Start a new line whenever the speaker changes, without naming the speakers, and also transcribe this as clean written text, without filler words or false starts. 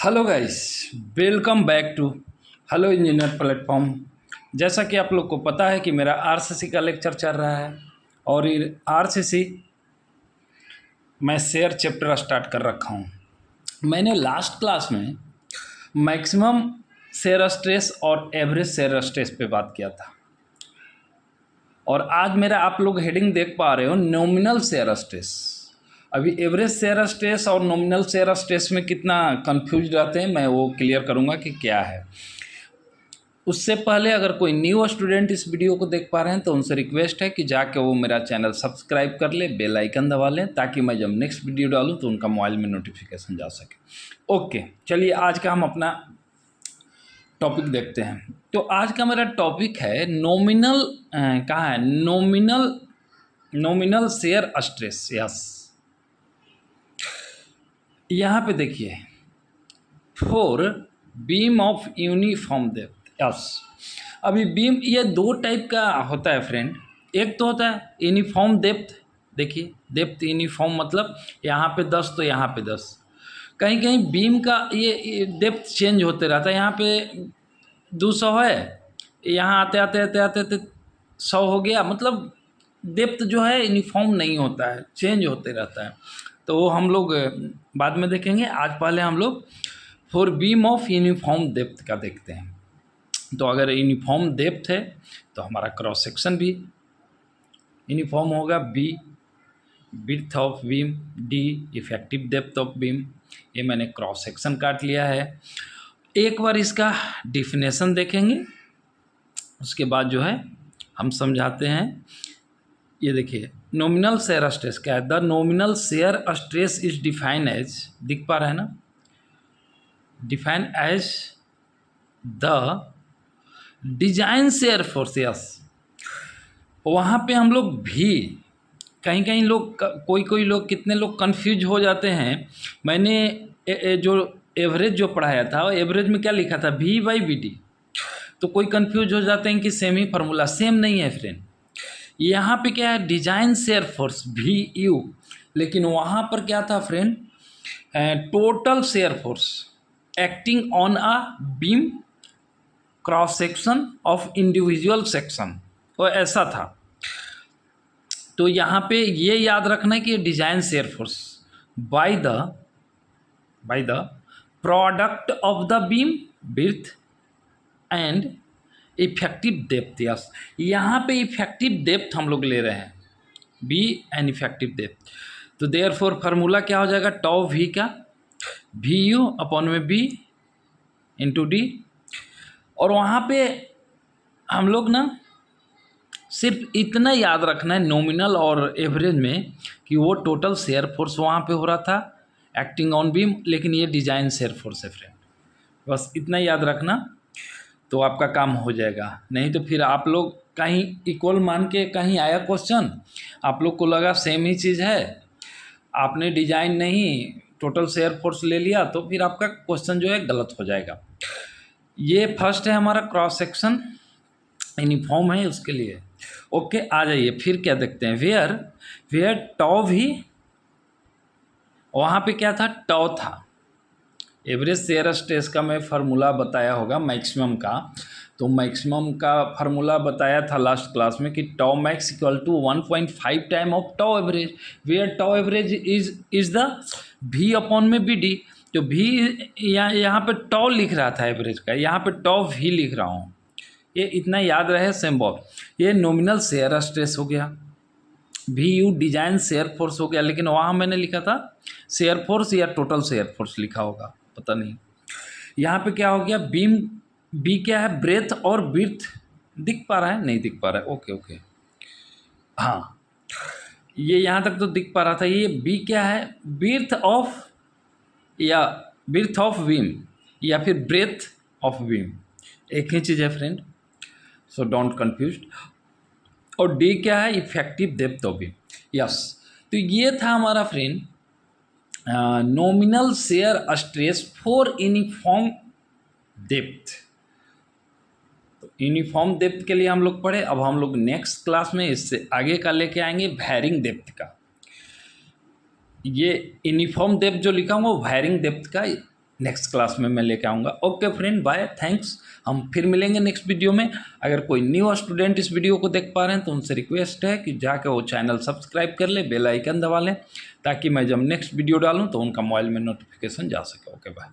Hello guys, welcome back to hello engineer platform. जैसा कि आप लोग को पता है कि मेरा आरसीसी का लेक्चर चल रहा है और ये आरसीसी मैं शेयर चैप्टर स्टार्ट कर रखा हूँ। मैंने लास्ट क्लास में मैक्सिमम शेयर स्ट्रेस और एवरेज शेयर स्ट्रेस पे बात किया था और आज मेरा आप लोग हेडिंग देख पा रहे हो नॉमिनल शेयर स्ट्रेस। अभी एवरेज शेयर स्ट्रेस और नॉमिनल शेयर स्ट्रेस में कितना कंफ्यूज रहते हैं मैं वो क्लियर करूंगा कि क्या है। उससे पहले अगर कोई न्यू स्टूडेंट इस वीडियो को देख पा रहे हैं तो उनसे रिक्वेस्ट है कि जाके वो मेरा चैनल सब्सक्राइब कर ले, बेल आइकन दबा लें ताकि मैं जब नेक्स्ट वीडियो डालूं तो उनका मोबाइल में नोटिफिकेशन जा सके। ओके, चलिए आज का हम अपना टॉपिक देखते हैं। तो आज का मेरा टॉपिक है नॉमिनल, कहाँ है नॉमिनल शेयर स्ट्रेस। यस, यहाँ पे देखिए for beam of uniform depth. Yes, अभी बीम ये दो टाइप का होता है फ्रेंड। एक तो होता है यूनिफॉर्म डेप्थ। देखिए डेप्थ यूनिफॉर्म मतलब यहाँ पे 10 तो यहाँ पे 10। कहीं कहीं बीम का ये डेप्थ चेंज होते रहता है। यहाँ पे 200 है, यहाँ आते आते आते आते आते 100 हो गया। मतलब डेप्थ जो है यूनिफॉर्म नहीं होता है, चेंज होते रहता है। तो वो हम लोग बाद में देखेंगे। आज पहले हम लोग for beam of uniform depth का देखते हैं। तो अगर यूनिफॉर्म डेप्थ है तो हमारा क्रॉस सेक्शन भी यूनिफॉर्म होगा। B width of beam, D effective depth of beam. ये मैंने क्रॉस सेक्शन काट लिया है। एक बार इसका डिफिनेशन देखेंगे, उसके बाद जो है हम समझाते हैं। ये देखिए नॉमिनल शेयर स्ट्रेस क्या है। The nominal shear stress is define as, दिख पा रहा है ना, define as the design shear force. Yes, वहाँ पे हम लोग भी कहीं कहीं लोग कोई लोग कितने लोग कंफ्यूज हो जाते हैं। मैंने जो एवरेज जो पढ़ाया था वो एवरेज में क्या लिखा था, V बाई बी डी। तो कोई कंफ्यूज हो जाते हैं कि सेम ही फार्मूला, सेम नहीं है फ्रेंड। यहाँ पे क्या है डिजाइन शेयर फोर्स VU, लेकिन वहाँ पर क्या था friend, total shear force acting on a beam cross section of individual section, तो ऐसा था। तो यहाँ पे ये याद रखना है कि design shear force by the product of the beam width and effective depth. Yes, यहाँ पे इफेक्टिव डेप्थ हम लोग ले रहे हैं, बी एंड इफेक्टिव डेप्थ। तो देयरफॉर फार्मूला क्या हो जाएगा, टॉ वी का VU अपॉन में B इंटू डी। और वहाँ पे हम लोग ना सिर्फ इतना याद रखना है नॉमिनल और एवरेज में कि वो टोटल शेयर फोर्स वहाँ पे हो रहा था एक्टिंग ऑन बीम, लेकिन ये डिजाइन शेयर फोर्स है फ्रेंड। बस इतना याद रखना तो आपका काम हो जाएगा। नहीं तो फिर आप लोग कहीं इक्वल मान के कहीं आया क्वेश्चन, आप लोग को लगा सेम ही चीज़ है, आपने डिजाइन नहीं टोटल शेयर फोर्स ले लिया, तो फिर आपका क्वेश्चन जो है गलत हो जाएगा। ये फर्स्ट है हमारा क्रॉस सेक्शन यूनिफॉर्म है उसके लिए। ओके, आ जाइए फिर क्या देखते हैं, वेयर टॉ भी, वहाँ पे क्या था, टॉ था। एवरेज शेयर स्ट्रेस का मैं फार्मूला बताया होगा मैक्सिमम का, तो मैक्सिमम का फार्मूला बताया था लास्ट क्लास में कि tau max equal to 1.5 time of tau average, where tau average is the V upon में बी डी। तो V यहाँ पे टॉ लिख रहा था एवरेज का, यहाँ पे टॉ V लिख रहा हूँ। ये इतना याद रहे सिंबल। ये नॉमिनल शेयर स्ट्रेस हो गया, VU डिजाइन शेयर फोर्स हो गया, लेकिन वहाँ मैंने लिखा था शेयर फोर्स या टोटल शेयर फोर्स लिखा होगा, पता नहीं। यहाँ पे क्या हो गया, बीम बी क्या है, ब्रेथ और विड्थ दिख पा रहा है, नहीं दिख पा रहा है। ओके ओके, हाँ ये यहाँ तक तो दिख पा रहा था। ये बी क्या है, विड्थ ऑफ या विड्थ ऑफ बीम या फिर ब्रेथ ऑफ बीम, एक ही चीज़ है फ्रेंड, सो डोंट कंफ्यूज। और डी क्या है, effective depth of beam. Yes, तो ये था हमारा friend nominal shear stress for uniform depth. तो यूनिफॉर्म डेप्थ के लिए हम लोग पढ़े। अब हम लोग नेक्स्ट क्लास में इससे आगे का लेके आएंगे वैरिंग डेप्थ का। ये यूनिफॉर्म डेप्थ जो लिखा हूँ वो वैरिंग डेप्थ का नेक्स्ट क्लास में मैं लेके आऊँगा। Okay friend, bye, thanks. हम फिर मिलेंगे नेक्स्ट वीडियो में। अगर कोई न्यू स्टूडेंट इस वीडियो को देख पा रहे हैं तो उनसे रिक्वेस्ट है कि जाकर वो चैनल सब्सक्राइब कर ले, बेल आइकन दबा लें, ताकि मैं जब नेक्स्ट वीडियो डालूँ तो उनका मोबाइल में नोटिफिकेशन जा सके। Okay bye.